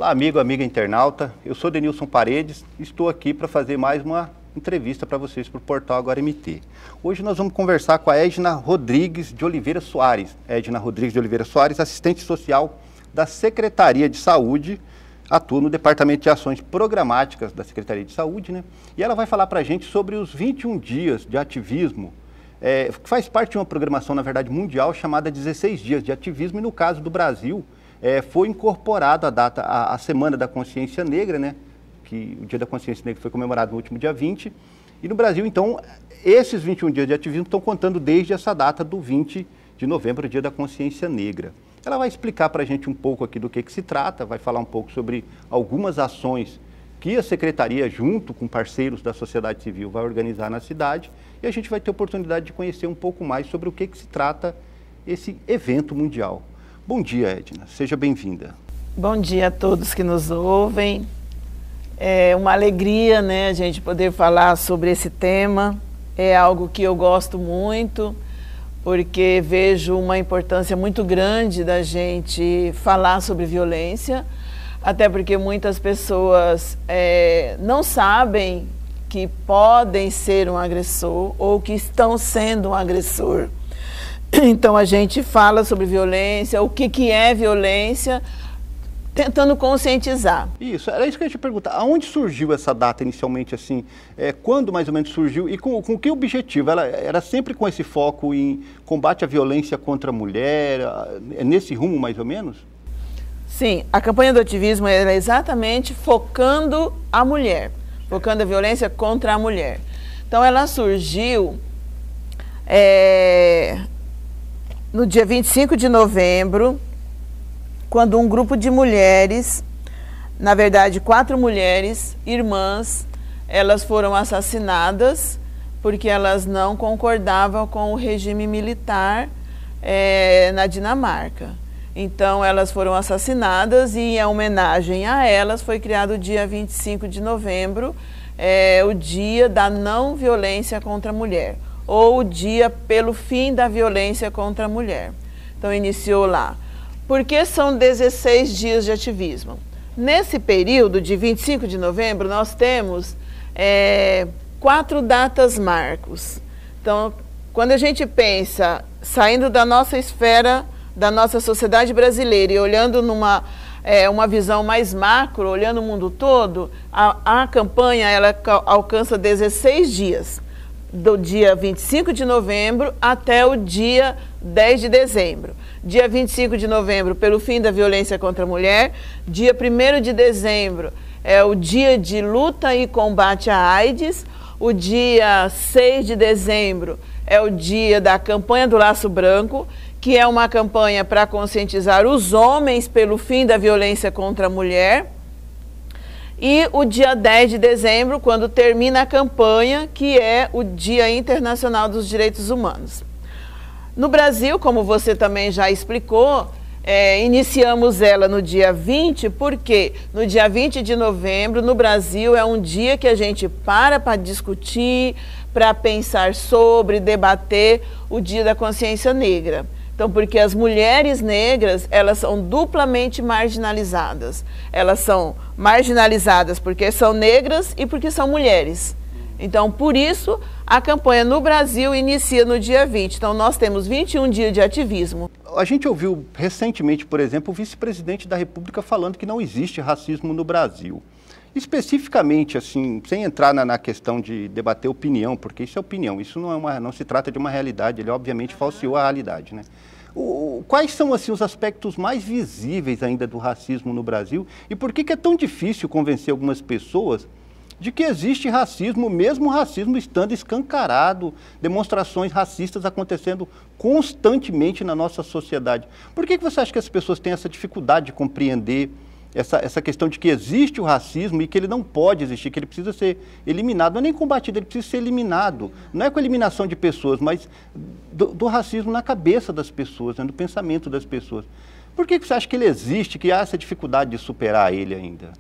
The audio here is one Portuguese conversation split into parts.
Olá, amiga internauta. Eu sou Denilson Paredes e estou aqui para fazer mais uma entrevista para vocês para o portal Agora MT. Hoje nós vamos conversar com a Edna Rodrigues de Oliveira Soares. Edna Rodrigues de Oliveira Soares, assistente social da Secretaria de Saúde, atua no Departamento de Ações Programáticas da Secretaria de Saúde, né? E ela vai falar para a gente sobre os 21 dias de ativismo, que faz parte de uma programação, na verdade, mundial, chamada 16 dias de ativismo, e no caso do Brasil, foi incorporado a data, a Semana da Consciência Negra, né? Que o Dia da Consciência Negra foi comemorado no último dia 20, e no Brasil, então, esses 21 dias de ativismo estão contando desde essa data do 20 de novembro, Dia da Consciência Negra. Ela vai explicar para a gente um pouco aqui do que se trata, vai falar um pouco sobre algumas ações que a Secretaria, junto com parceiros da sociedade civil, vai organizar na cidade, e a gente vai ter oportunidade de conhecer um pouco mais sobre o que se trata esse evento mundial. Bom dia, Edna. Seja bem-vinda. Bom dia a todos que nos ouvem. É uma alegria, né, a gente poder falar sobre esse tema. É algo que eu gosto muito, porque vejo uma importância muito grande da gente falar sobre violência, até porque muitas pessoas não sabem que podem ser um agressor ou que estão sendo um agressor. Então a gente fala sobre violência, o que é violência, tentando conscientizar. Isso, era isso que eu ia te perguntar. Aonde surgiu essa data inicialmente, assim? Quando mais ou menos surgiu e com que objetivo? Ela era sempre com esse foco em combate à violência contra a mulher? É nesse rumo mais ou menos? Sim, a campanha do ativismo era exatamente focando a mulher, focando a violência contra a mulher. Então ela surgiu no dia 25 de novembro, quando um grupo de mulheres, na verdade 4 mulheres, irmãs, elas foram assassinadas porque elas não concordavam com o regime militar na Dinamarca. Então elas foram assassinadas e em homenagem a elas foi criado o dia 25 de novembro, o dia da não violência contra a mulher, ou o dia pelo fim da violência contra a mulher. Então iniciou lá. Porque são 16 dias de ativismo. Nesse período de 25 de novembro, nós temos 4 datas marcos. Então, quando a gente pensa, saindo da nossa esfera, da nossa sociedade brasileira e olhando numa uma visão mais macro, olhando o mundo todo, a campanha ela alcança 16 dias. Do dia 25 de novembro até o dia 10 de dezembro. Dia 25 de novembro, pelo fim da violência contra a mulher. Dia 1º de dezembro é o dia de luta e combate à AIDS. O dia 6 de dezembro é o dia da campanha do Laço Branco, que é uma campanha para conscientizar os homens pelo fim da violência contra a mulher. E o dia 10 de dezembro, quando termina a campanha, que é o Dia Internacional dos Direitos Humanos. No Brasil, como você também já explicou, iniciamos ela no dia 20, porque no dia 20 de novembro, no Brasil, é um dia que a gente para discutir, para pensar sobre, debater o Dia da Consciência Negra. Então, porque as mulheres negras, elas são duplamente marginalizadas. Elas são marginalizadas porque são negras e porque são mulheres. Então, por isso, a campanha no Brasil inicia no dia 20. Então, nós temos 21 dias de ativismo. A gente ouviu recentemente, por exemplo, o vice-presidente da República falando que não existe racismo no Brasil. Especificamente, assim, sem entrar na questão de debater opinião, porque isso é opinião, isso não se trata de uma realidade, ele obviamente falseou a realidade, né? Quais são, assim, os aspectos mais visíveis ainda do racismo no Brasil e por que é tão difícil convencer algumas pessoas de que existe racismo, mesmo o racismo estando escancarado, demonstrações racistas acontecendo constantemente na nossa sociedade? Por que você acha que as pessoas têm essa dificuldade de compreender essa questão de que existe o racismo e que ele não pode existir, que ele precisa ser eliminado, não é nem combatido, ele precisa ser eliminado. Não é com a eliminação de pessoas, mas do racismo na cabeça das pessoas, né, no pensamento das pessoas. Por que você acha que ele existe, que há essa dificuldade de superar ele ainda?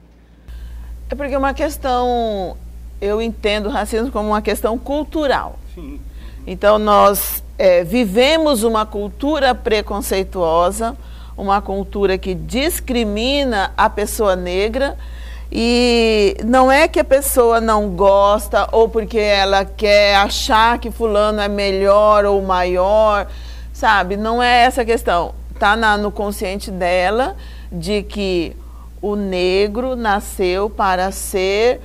É porque é uma questão, eu entendo o racismo como uma questão cultural. Sim. Então nós vivemos uma cultura preconceituosa, uma cultura que discrimina a pessoa negra. E não é que a pessoa não gosta ou porque ela quer achar que fulano é melhor ou maior, sabe? Não é essa a questão. Está no consciente dela de que o negro nasceu para ser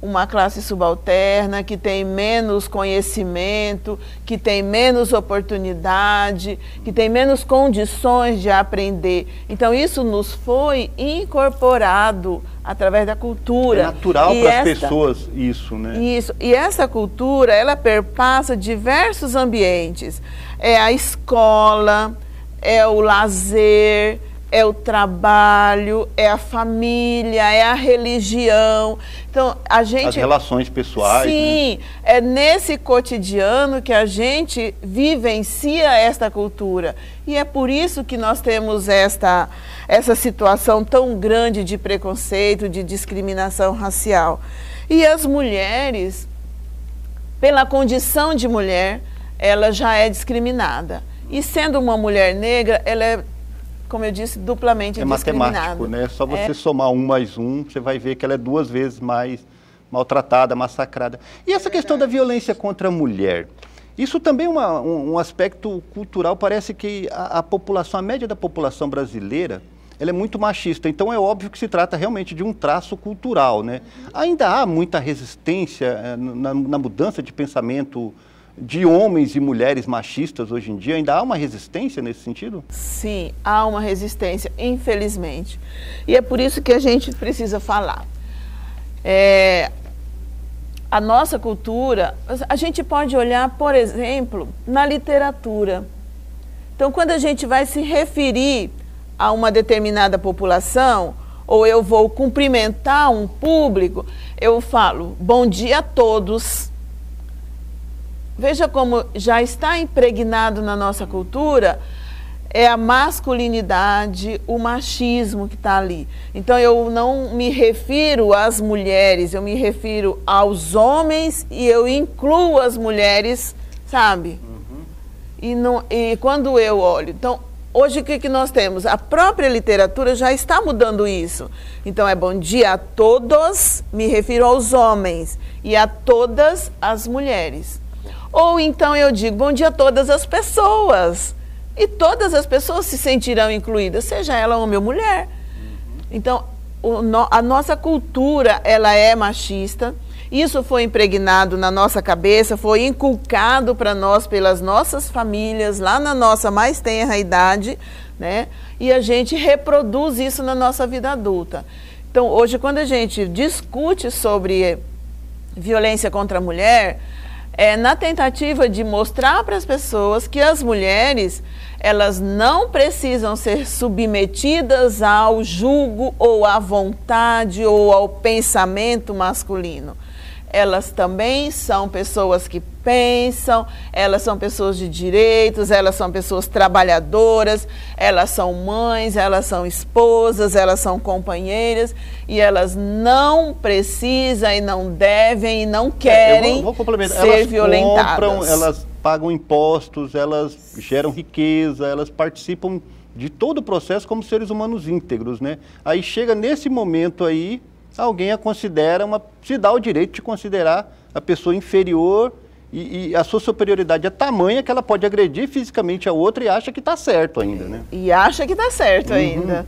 uma classe subalterna, que tem menos conhecimento, que tem menos oportunidade, que tem menos condições de aprender. Então, isso nos foi incorporado através da cultura. É natural para as pessoas isso, né? Isso. E essa cultura, ela perpassa diversos ambientes. É a escola, é o lazer, é o trabalho, é a família, é a religião. Então, a gente... As relações pessoais. Sim, né? É nesse cotidiano que a gente vivencia esta cultura. E é por isso que nós temos essa situação tão grande de preconceito, de discriminação racial. E as mulheres, pela condição de mulher, ela já é discriminada. E sendo uma mulher negra, ela é, como eu disse, duplamente discriminada. É matemático, né? Só você somar 1 mais 1, você vai ver que ela é 2 vezes mais maltratada, massacrada. E essa questão da violência contra a mulher, isso também é um aspecto cultural. Parece que a população, a média da população brasileira, ela é muito machista. Então é óbvio que se trata realmente de um traço cultural, né? Ainda há muita resistência na mudança de pensamento de homens e mulheres machistas hoje em dia? Ainda há uma resistência nesse sentido? Sim, há uma resistência, infelizmente. E é por isso que a gente precisa falar. A nossa cultura, a gente pode olhar, por exemplo, na literatura. Então, quando a gente vai se referir a uma determinada população, ou eu vou cumprimentar um público, eu falo, bom dia a todos. Veja como já está impregnado na nossa cultura, é a masculinidade, o machismo que está ali. Então, eu não me refiro às mulheres, eu me refiro aos homens e eu incluo as mulheres, sabe? E quando eu olho... Então, hoje o que nós temos? A própria literatura já está mudando isso. Então, é bom dia a todos, me refiro aos homens, e a todas as mulheres. Ou então eu digo, bom dia a todas as pessoas. E todas as pessoas se sentirão incluídas, seja ela homem ou mulher. Então, a nossa cultura, ela é machista. Isso foi impregnado na nossa cabeça, foi inculcado para nós pelas nossas famílias, lá na nossa mais tenra idade, né? E a gente reproduz isso na nossa vida adulta. Então, hoje, quando a gente discute sobre violência contra a mulher, é na tentativa de mostrar para as pessoas que as mulheres, elas não precisam ser submetidas ao julgo ou à vontade ou ao pensamento masculino. Elas também são pessoas que pensam, elas são pessoas de direitos, elas são pessoas trabalhadoras, elas são mães, elas são esposas, elas são companheiras, e elas não precisam e não devem e não querem ser violentadas. Compram, elas pagam impostos, elas geram riqueza, elas participam de todo o processo como seres humanos íntegros, né? Aí chega nesse momento aí, alguém a considera, se dá o direito de considerar a pessoa inferior e a sua superioridade é tamanha que ela pode agredir fisicamente a outra e acha que está certo ainda, né? E acha que está certo ainda.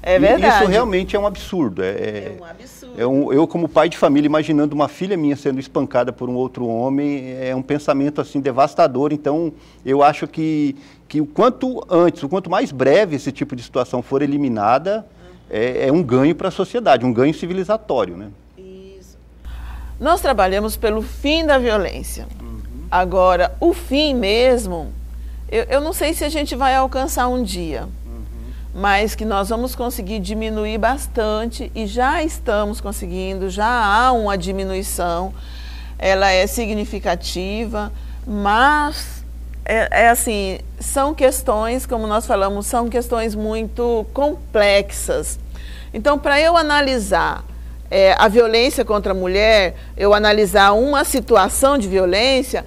É verdade. Isso realmente é um absurdo. É um absurdo. Eu, como pai de família, imaginando uma filha minha sendo espancada por um outro homem, é um pensamento assim devastador. Então, eu acho que o quanto antes, o quanto mais breve esse tipo de situação for eliminada, é um ganho para a sociedade, um ganho civilizatório, né? Isso. Nós trabalhamos pelo fim da violência. Agora, o fim mesmo, eu não sei se a gente vai alcançar um dia, mas que nós vamos conseguir diminuir bastante, e já estamos conseguindo, já há uma diminuição, ela é significativa, mas assim, são questões, como nós falamos, são questões muito complexas. Então, para eu analisar a violência contra a mulher, eu analisar uma situação de violência,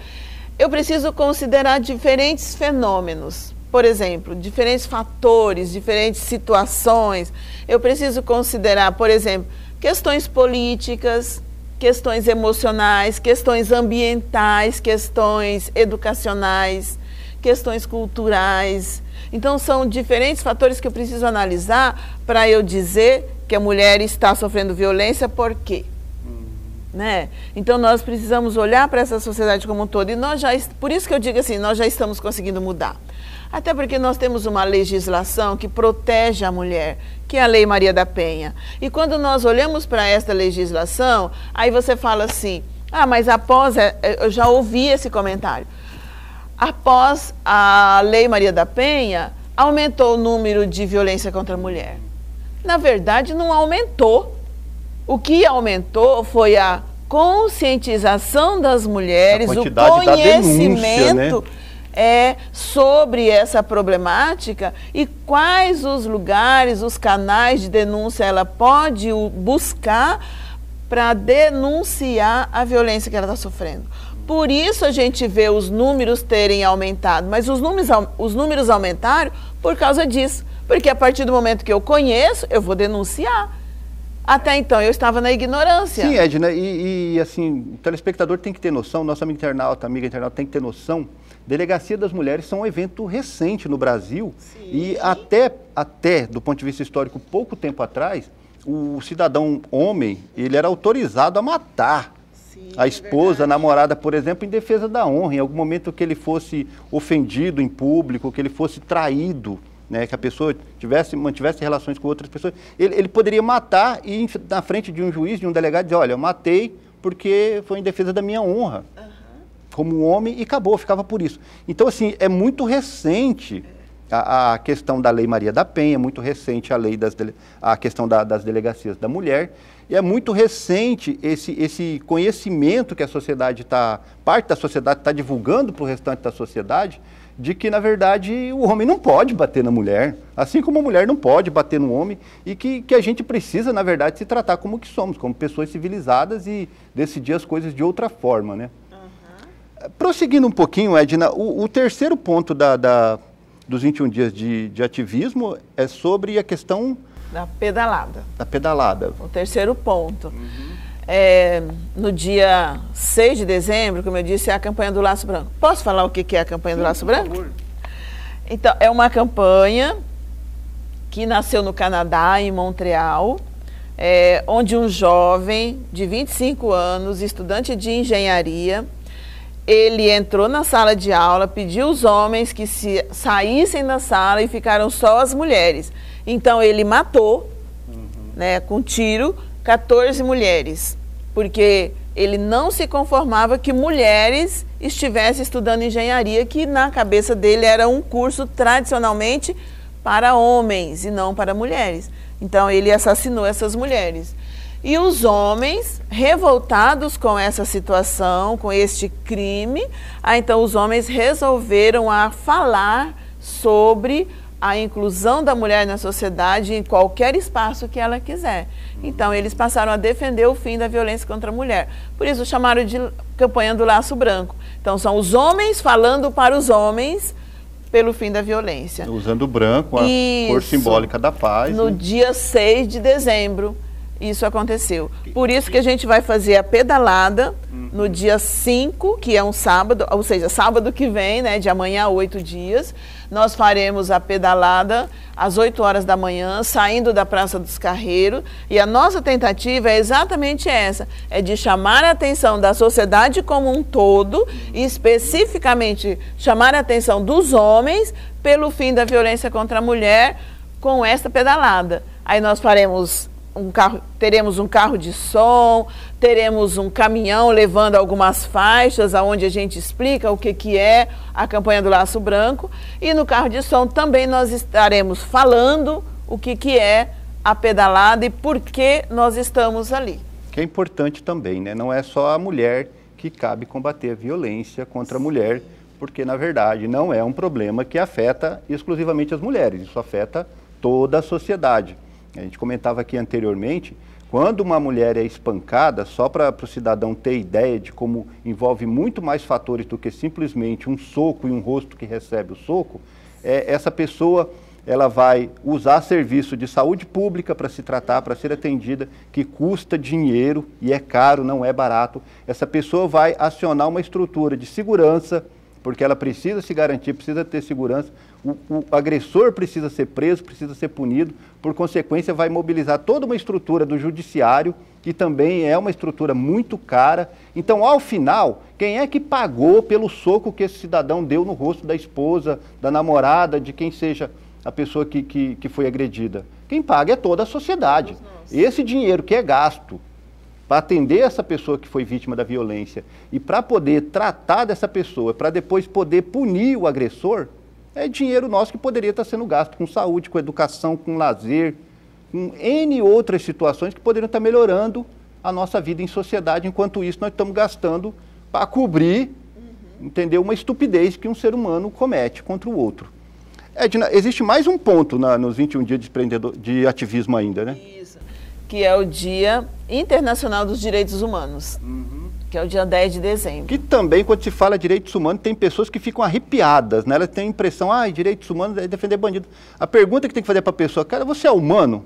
eu preciso considerar diferentes fenômenos. por exemplo, diferentes fatores, diferentes situações. Eu preciso considerar, por exemplo, questões políticas, questões emocionais, questões ambientais, questões educacionais, questões culturais. Então, são diferentes fatores que eu preciso analisar para eu dizer que a mulher está sofrendo violência, por quê? Né? Então, nós precisamos olhar para essa sociedade como um todo. E por isso que eu digo assim, nós já estamos conseguindo mudar. Até porque nós temos uma legislação que protege a mulher, que é a Lei Maria da Penha. E quando nós olhamos para esta legislação, aí você fala assim, mas após, eu já ouvi esse comentário, após a Lei Maria da Penha, aumentou o número de violência contra a mulher. Na verdade, não aumentou. O que aumentou foi a conscientização das mulheres, o conhecimento sobre essa problemática e quais os lugares, os canais de denúncia ela pode buscar para denunciar a violência que ela está sofrendo. Por isso a gente vê os números terem aumentado, mas os números aumentaram por causa disso, porque a partir do momento que eu conheço, eu vou denunciar. Até então eu estava na ignorância. Sim, Edna, e assim, o telespectador tem que ter noção, nosso amiga internauta tem que ter noção. Delegacia das Mulheres são um evento recente no Brasil. Sim. E até, do ponto de vista histórico, pouco tempo atrás, o cidadão homem, ele era autorizado a matar a esposa, a namorada, por exemplo, em defesa da honra. Em algum momento que ele fosse ofendido em público, que ele fosse traído, né, que a pessoa mantivesse relações com outras pessoas, ele poderia matar e ir na frente de um juiz, de um delegado, dizer, olha, eu matei porque foi em defesa da minha honra, como homem, e acabou, ficava por isso. Então, assim, é muito recente a questão da Lei Maria da Penha, é muito recente a questão das delegacias da mulher, e é muito recente esse conhecimento que a sociedade parte da sociedade está divulgando para o restante da sociedade, de que, na verdade, o homem não pode bater na mulher, assim como a mulher não pode bater no homem, e que a gente precisa, na verdade, se tratar como que somos, como pessoas civilizadas e decidir as coisas de outra forma, né? Prosseguindo um pouquinho, Edna, o terceiro ponto dos 21 dias de ativismo é sobre a questão... Da pedalada. Da pedalada. O terceiro ponto. No dia 6 de dezembro, como eu disse, é a campanha do Laço Branco. Posso falar o que é a campanha do Laço Branco? Por favor. Então, é uma campanha que nasceu no Canadá, em Montreal, onde um jovem de 25 anos, estudante de engenharia, ele entrou na sala de aula, pediu aos homens que saíssem da sala e ficaram só as mulheres. Então, ele matou, com tiro, 14 mulheres, porque ele não se conformava que mulheres estivessem estudando engenharia, que na cabeça dele era um curso tradicionalmente para homens e não para mulheres. Então, ele assassinou essas mulheres. E os homens, revoltados com essa situação, com este crime, então os homens resolveram falar sobre a inclusão da mulher na sociedade em qualquer espaço que ela quiser. Então, eles passaram a defender o fim da violência contra a mulher. Por isso, chamaram de campanha do Laço Branco. Então, são os homens falando para os homens pelo fim da violência. Usando o branco, a cor simbólica da paz. No dia 6 de dezembro. Isso aconteceu. Por isso que a gente vai fazer a pedalada no dia 5, que é um sábado, ou seja, sábado que vem, de amanhã a 8 dias. Nós faremos a pedalada às 8 horas da manhã, saindo da Praça dos Carreiros. E a nossa tentativa é exatamente essa, é de chamar a atenção da sociedade como um todo, e especificamente chamar a atenção dos homens pelo fim da violência contra a mulher com esta pedalada. Aí nós faremos... teremos um carro de som, teremos um caminhão levando algumas faixas onde a gente explica o que é a campanha do Laço Branco, e no carro de som também nós estaremos falando o que é a pedalada e por que nós estamos ali. Que é importante também, né? Não é só a mulher que cabe combater a violência contra a mulher, porque na verdade não é um problema que afeta exclusivamente as mulheres, isso afeta toda a sociedade. A gente comentava aqui anteriormente, quando uma mulher é espancada, só para o cidadão ter ideia de como envolve muito mais fatores do que simplesmente um soco e um rosto que recebe o soco, essa pessoa ela vai usar serviço de saúde pública para se tratar, para ser atendida, que custa dinheiro e é caro, não é barato. Essa pessoa vai acionar uma estrutura de segurança, porque ela precisa se garantir, precisa ter segurança. O agressor precisa ser preso, precisa ser punido, por consequência vai mobilizar toda uma estrutura do judiciário, que também é uma estrutura muito cara. Então, ao final, quem é que pagou pelo soco que esse cidadão deu no rosto da esposa, da namorada, de quem seja a pessoa que foi agredida? Quem paga é toda a sociedade. Esse dinheiro que é gasto para atender essa pessoa que foi vítima da violência e para poder tratar dessa pessoa, para depois poder punir o agressor, é dinheiro nosso que poderia estar sendo gasto com saúde, com educação, com lazer, com N outras situações que poderiam estar melhorando a nossa vida em sociedade. Enquanto isso, nós estamos gastando para cobrir, entendeu, uma estupidez que um ser humano comete contra o outro. Edna, existe mais um ponto nos 21 dias de ativismo ainda, né? Isso, que é o Dia Internacional dos Direitos Humanos, que é o dia 10 de dezembro. Que também, quando se fala direitos humanos, tem pessoas que ficam arrepiadas, né? Elas têm a impressão, direitos humanos é defender bandido. A pergunta que tem que fazer para a pessoa, cara, você é humano?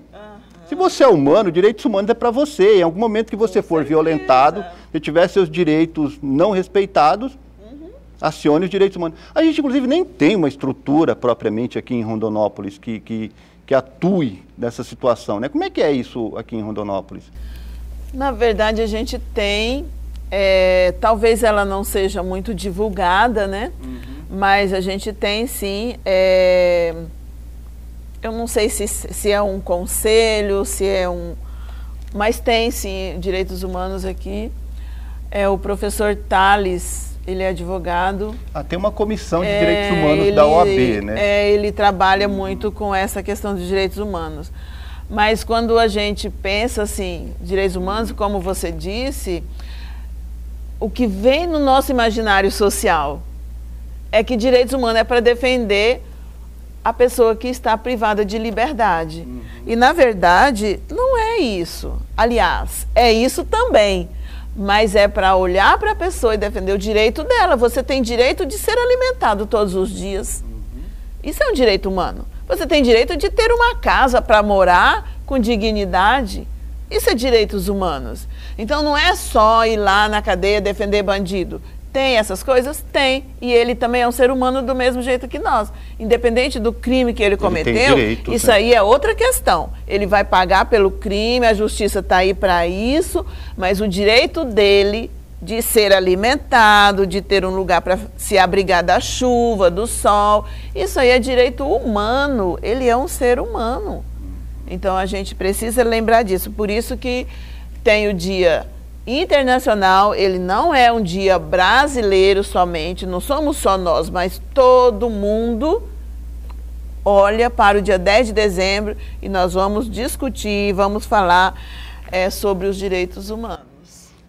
Se você é humano, direitos humanos é para você. Em algum momento que você for violentado, se tiver seus direitos não respeitados, acione os direitos humanos. A gente, inclusive, nem tem uma estrutura propriamente aqui em Rondonópolis que atue nessa situação, né? Como é que é isso aqui em Rondonópolis? Na verdade, a gente tem, talvez ela não seja muito divulgada, né? Mas a gente tem, sim, eu não sei se é um conselho, mas tem, sim, direitos humanos aqui. O professor Thales, ele é advogado. Tem uma comissão de direitos humanos da OAB, né? Ele trabalha muito com essa questão de direitos humanos. Mas quando a gente pensa assim, direitos humanos, como você disse, o que vem no nosso imaginário social é que direitos humanos é para defender a pessoa que está privada de liberdade. E, na verdade, não é isso. Aliás, é isso também. Mas é para olhar para a pessoa e defender o direito dela. Você tem direito de ser alimentado todos os dias. Isso é um direito humano. Você tem direito de ter uma casa para morar com dignidade. Isso é direitos humanos. Então não é só ir lá na cadeia defender bandido. Tem essas coisas? Tem. E ele também é um ser humano do mesmo jeito que nós. Independente do crime que ele cometeu, direito, isso aí é outra questão. Ele vai pagar pelo crime, a justiça está aí para isso, mas o direito dele de ser alimentado, de ter um lugar para se abrigar da chuva, do sol, isso aí é direito humano. Ele é um ser humano. Então a gente precisa lembrar disso. Por isso que tem o Dia Internacional, ele não é um dia brasileiro somente, não somos só nós, mas todo mundo olha para o dia 10 de dezembro e nós vamos discutir, vamos falar sobre os direitos humanos.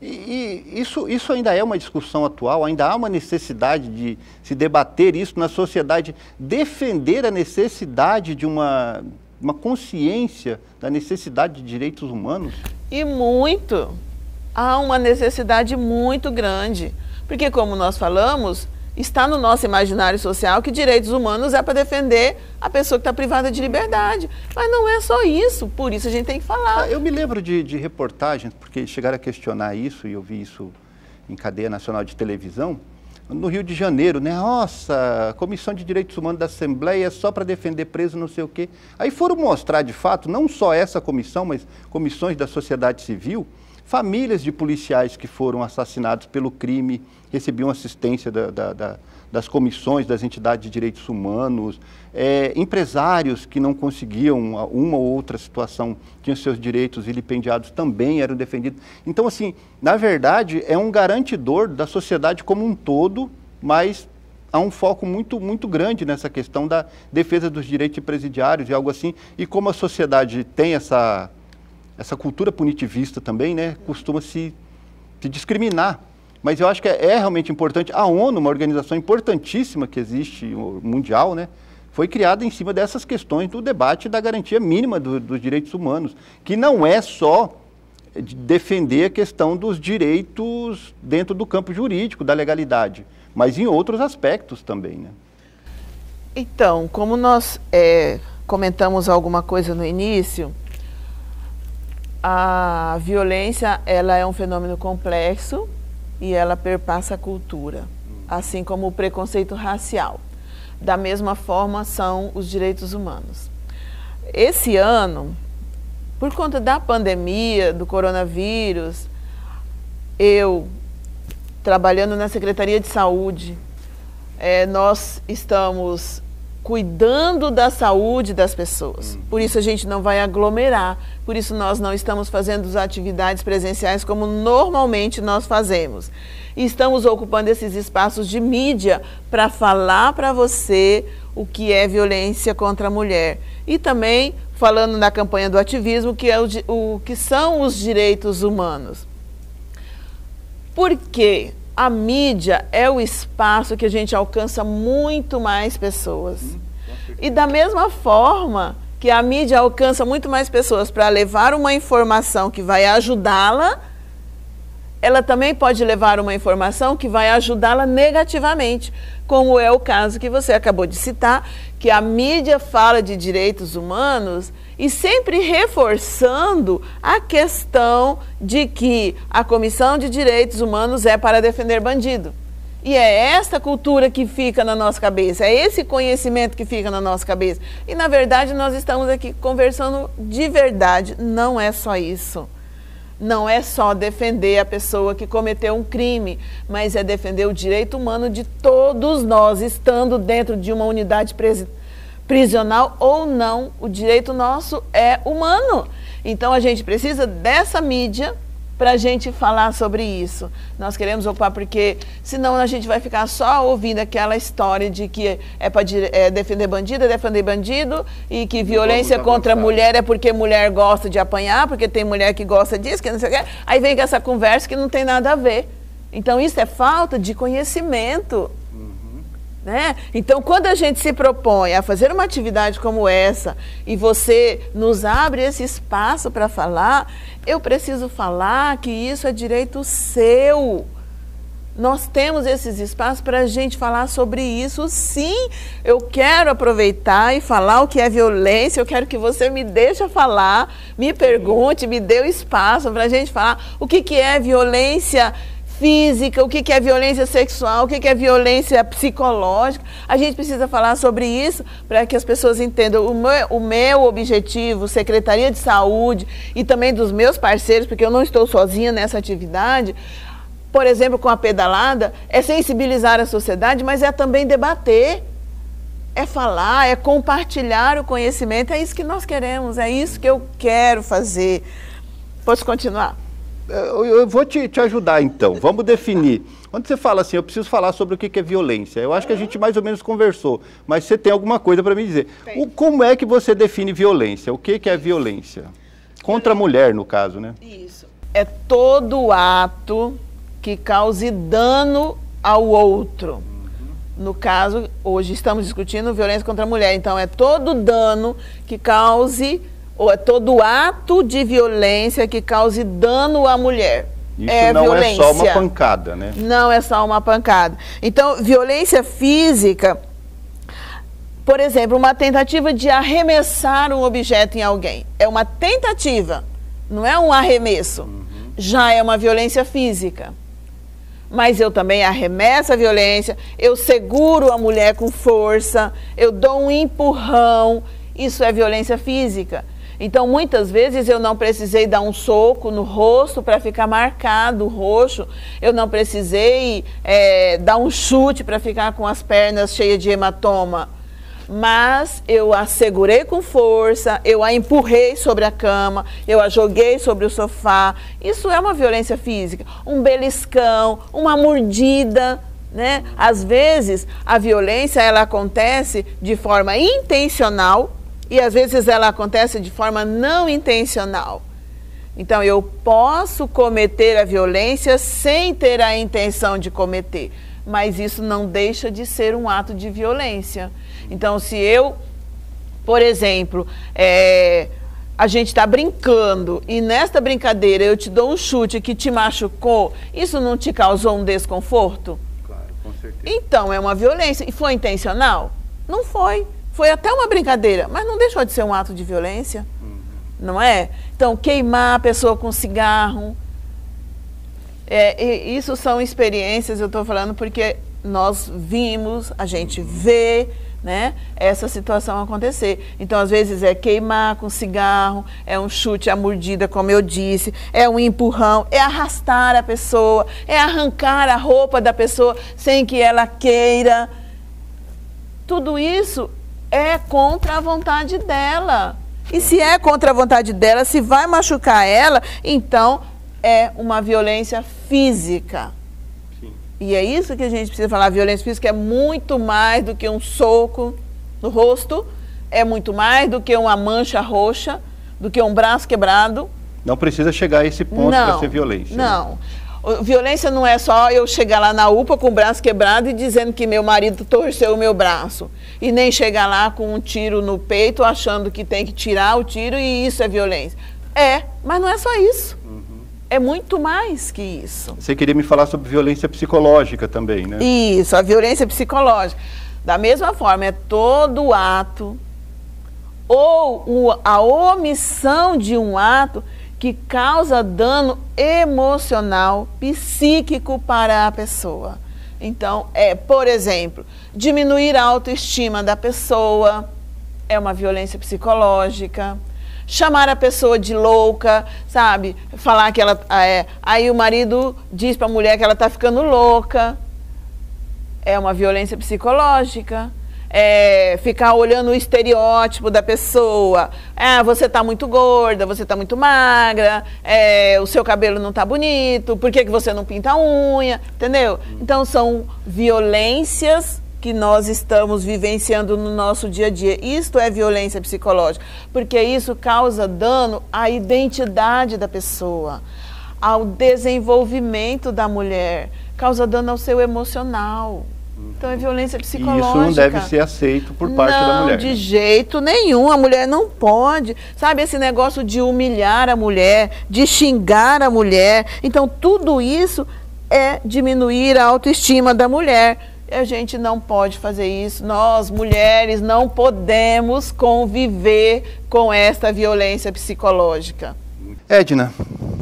E isso ainda é uma discussão atual, ainda há uma necessidade de se debater isso na sociedade, defender a necessidade de uma consciência da necessidade de direitos humanos? E muito. Há uma necessidade muito grande, porque como nós falamos, está no nosso imaginário social que direitos humanos é para defender a pessoa que está privada de liberdade, mas não é só isso, por isso a gente tem que falar. Eu me lembro de reportagens, porque chegaram a questionar isso, e eu vi isso em cadeia nacional de televisão, no Rio de Janeiro, né? Nossa, a Comissão de Direitos Humanos da Assembleia é só para defender preso, não sei o quê. Aí foram mostrar, de fato, não só essa comissão, mas comissões da sociedade civil, famílias de policiais que foram assassinados pelo crime, recebiam assistência das comissões, das entidades de direitos humanos, empresários que não conseguiam uma ou outra situação, tinham seus direitos vilipendiados, também eram defendidos. Então, assim, na verdade, é um garantidor da sociedade como um todo, mas há um foco muito, muito grande nessa questão da defesa dos direitos presidiários e algo assim. E como a sociedade tem essa cultura punitivista também, né, costuma se discriminar. Mas eu acho que é realmente importante. A ONU, uma organização importantíssima que existe, mundial, né, foi criada em cima dessas questões do debate da garantia mínima dos direitos humanos, que não é só defender a questão dos direitos dentro do campo jurídico, da legalidade, mas em outros aspectos também, né? Então, como nós comentamos alguma coisa no início, a violência ela é um fenômeno complexo e ela perpassa a cultura, assim como o preconceito racial. Da mesma forma são os direitos humanos. Esse ano, por conta da pandemia, do coronavírus, eu, trabalhando na Secretaria de Saúde, nós estamos cuidando da saúde das pessoas. Por isso a gente não vai aglomerar, por isso nós não estamos fazendo as atividades presenciais como normalmente nós fazemos. E estamos ocupando esses espaços de mídia para falar para você o que é violência contra a mulher. E também falando na campanha do ativismo, que é o que são os direitos humanos. Porque a mídia é o espaço que a gente alcança muito mais pessoas. E da mesma forma que a mídia alcança muito mais pessoas para levar uma informação que vai ajudá-la, ela também pode levar uma informação que vai ajudá-la negativamente, como é o caso que você acabou de citar, que a mídia fala de direitos humanos e sempre reforçando a questão de que a Comissão de Direitos Humanos é para defender bandido. E é esta cultura que fica na nossa cabeça, é esse conhecimento que fica na nossa cabeça. E, na verdade, nós estamos aqui conversando de verdade, não é só isso. Não é só defender a pessoa que cometeu um crime, mas é defender o direito humano de todos nós, estando dentro de uma unidade prisional ou não, o direito nosso é humano. Então a gente precisa dessa mídia para a gente falar sobre isso. Nós queremos ocupar porque senão a gente vai ficar só ouvindo aquela história de que é para defender bandido e que violência contra a mulher é porque mulher gosta de apanhar, porque tem mulher que gosta disso, que não sei o que. Aí vem com essa conversa que não tem nada a ver. Então isso é falta de conhecimento. Né? Então, quando a gente se propõe a fazer uma atividade como essa e você nos abre esse espaço para falar, eu preciso falar que isso é direito seu. Nós temos esses espaços para a gente falar sobre isso, sim. Eu quero aproveitar e falar o que é violência, eu quero que você me deixe falar, me pergunte, me dê o espaço para a gente falar o que é violência física, o que é violência sexual, o que é violência psicológica. A gente precisa falar sobre isso para que as pessoas entendam. O meu objetivo, Secretaria de Saúde e também dos meus parceiros, porque eu não estou sozinha nessa atividade, por exemplo, com a pedalada, é sensibilizar a sociedade, mas é também debater, é falar, é compartilhar o conhecimento. É isso que nós queremos, é isso que eu quero fazer. Posso continuar? Eu vou te ajudar, então. Vamos definir. Quando você fala assim, eu preciso falar sobre o que é violência, eu acho que a gente mais ou menos conversou, mas você tem alguma coisa para me dizer. Como é que você define violência? O que é violência? Contra a mulher, no caso, né? Isso. É todo ato que cause dano ao outro. No caso, hoje estamos discutindo violência contra a mulher. Então, é todo dano que cause, ou é todo ato de violência que cause dano à mulher. Isso não violência. É só uma pancada, né? Não é só uma pancada. Então, violência física, por exemplo, uma tentativa de arremessar um objeto em alguém. É uma tentativa, não é um arremesso. Já é uma violência física. Mas eu também arremesso a violência, eu seguro a mulher com força, eu dou um empurrão, isso é violência física. Então, muitas vezes eu não precisei dar um soco no rosto para ficar marcado, roxo, eu não precisei dar um chute para ficar com as pernas cheias de hematoma. Mas eu a segurei com força, eu a empurrei sobre a cama, eu a joguei sobre o sofá. Isso é uma violência física. Um beliscão, uma mordida, né? Às vezes, a violência ela acontece de forma intencional e às vezes ela acontece de forma não intencional. Então, eu posso cometer a violência sem ter a intenção de cometer, mas isso não deixa de ser um ato de violência. Então, se eu, por exemplo, a gente está brincando e nesta brincadeira eu te dou um chute que te machucou, isso não te causou um desconforto? Claro, com certeza. Então, é uma violência. E foi intencional? Não foi. Foi até uma brincadeira, mas não deixou de ser um ato de violência, não é? Então, queimar a pessoa com cigarro, isso são experiências, eu estou falando porque nós vimos, a gente vê, né, essa situação acontecer. Então, às vezes é queimar com cigarro, é um chute, a mordida, como eu disse, é um empurrão, é arrastar a pessoa, é arrancar a roupa da pessoa sem que ela queira. Tudo isso é contra a vontade dela. E se é contra a vontade dela, se vai machucar ela, então é uma violência física. Sim. E é isso que a gente precisa falar. A violência física é muito mais do que um soco no rosto, é muito mais do que uma mancha roxa, do que um braço quebrado. Não precisa chegar a esse ponto para ser violência. Não. Né? Violência não é só eu chegar lá na UPA com o braço quebrado e dizendo que meu marido torceu o meu braço. E nem chegar lá com um tiro no peito achando que tem que tirar o tiro e isso é violência. Mas não é só isso. É muito mais que isso. Você queria me falar sobre violência psicológica também, né? Isso, a violência psicológica. Da mesma forma, é todo ato ou a omissão de um ato que causa dano emocional, psíquico para a pessoa. Então, por exemplo, diminuir a autoestima da pessoa é uma violência psicológica. Chamar a pessoa de louca, sabe? Falar que ela... aí o marido diz para a mulher que ela está ficando louca. É uma violência psicológica. Ficar olhando o estereótipo da pessoa. Você está muito gorda, você está muito magra, o seu cabelo não está bonito, por que você não pinta a unha? Entendeu? Então são violências que nós estamos vivenciando no nosso dia a dia. Isto é violência psicológica, porque isso causa dano à identidade da pessoa, ao desenvolvimento da mulher, causa dano ao seu emocional. Então é violência psicológica. E isso não deve ser aceito por parte da mulher. Não, de jeito nenhum. A mulher não pode. Sabe, esse negócio de humilhar a mulher, de xingar a mulher. Então tudo isso é diminuir a autoestima da mulher. E a gente não pode fazer isso. Nós, mulheres, não podemos conviver com esta violência psicológica. Edna,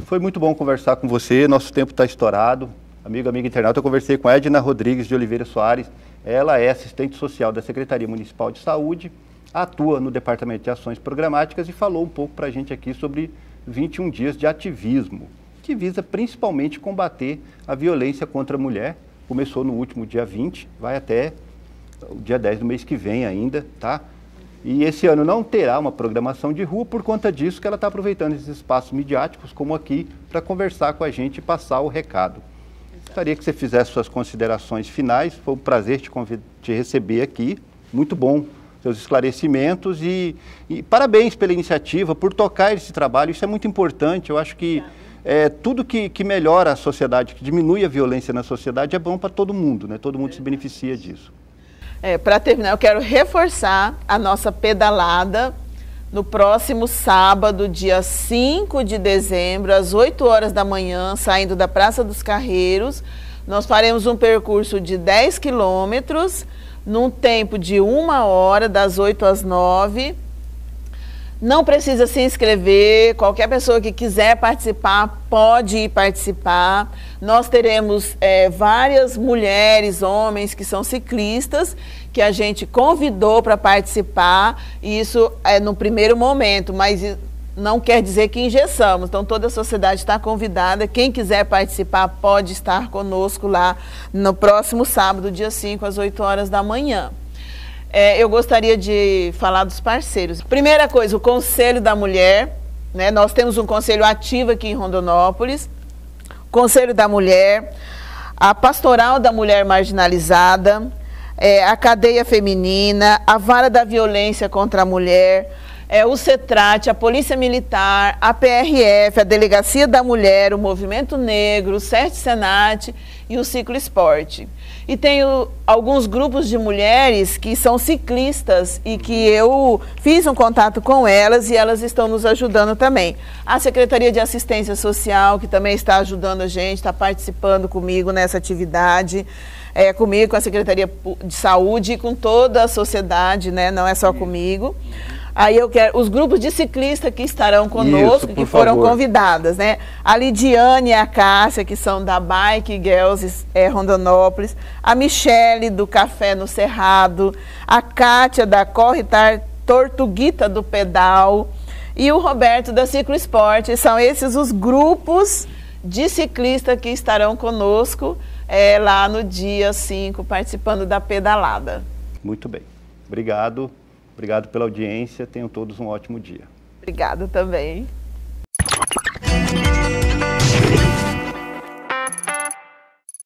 foi muito bom conversar com você. Nosso tempo está estourado. Amiga internauta, eu conversei com Edna Rodrigues de Oliveira Soares. Ela é assistente social da Secretaria Municipal de Saúde, atua no Departamento de Ações Programáticas e falou um pouco para a gente aqui sobre 21 dias de ativismo, que visa principalmente combater a violência contra a mulher. Começou no último dia 20, vai até o dia 10 do mês que vem ainda, tá? E esse ano não terá uma programação de rua por conta disso que ela está aproveitando esses espaços midiáticos como aqui para conversar com a gente e passar o recado. Gostaria que você fizesse suas considerações finais. Foi um prazer te receber aqui. Muito bom seus esclarecimentos e parabéns pela iniciativa, por tocar esse trabalho. Isso é muito importante. Eu acho que tudo que melhora a sociedade, que diminui a violência na sociedade, é bom para todo mundo, né? Todo mundo se beneficia disso. Para terminar, eu quero reforçar a nossa pedalada no próximo sábado, dia 5 de dezembro, às 8 horas da manhã, saindo da Praça dos Carreiros. Nós faremos um percurso de 10 quilômetros, num tempo de 1 hora, das 8 às 9. Não precisa se inscrever, qualquer pessoa que quiser participar pode ir participar. Nós teremos várias mulheres, homens que são ciclistas, que a gente convidou para participar, e isso é no primeiro momento, mas não quer dizer que engessamos. Então toda a sociedade está convidada, quem quiser participar pode estar conosco lá no próximo sábado, dia 5, às 8 horas da manhã. Eu gostaria de falar dos parceiros. Primeira coisa, o Conselho da Mulher, né? Nós temos um conselho ativo aqui em Rondonópolis, Conselho da Mulher, a Pastoral da Mulher Marginalizada, a Cadeia Feminina, a Vara da Violência contra a Mulher, o CETRAT, a Polícia Militar, a PRF, a Delegacia da Mulher, o Movimento Negro, o CERT-Senat e o Ciclo Esporte. E tenho alguns grupos de mulheres que são ciclistas e que eu fiz um contato com elas e elas estão nos ajudando também. A Secretaria de Assistência Social, que também está ajudando a gente, está participando comigo nessa atividade. comigo, com a Secretaria de Saúde e com toda a sociedade, né? Não é só comigo. Aí eu quero os grupos de ciclistas que estarão conosco, que foram convidadas, né? A Lidiane e a Cássia, que são da Bike Girls Rondonópolis, a Michele do Café no Cerrado, a Kátia da Corre Tortuguita do Pedal e o Roberto da Ciclo Esporte. São esses os grupos de ciclistas que estarão conosco lá no dia 5, participando da pedalada. Muito bem. Obrigado. Obrigado pela audiência. Tenham todos um ótimo dia. Obrigada também.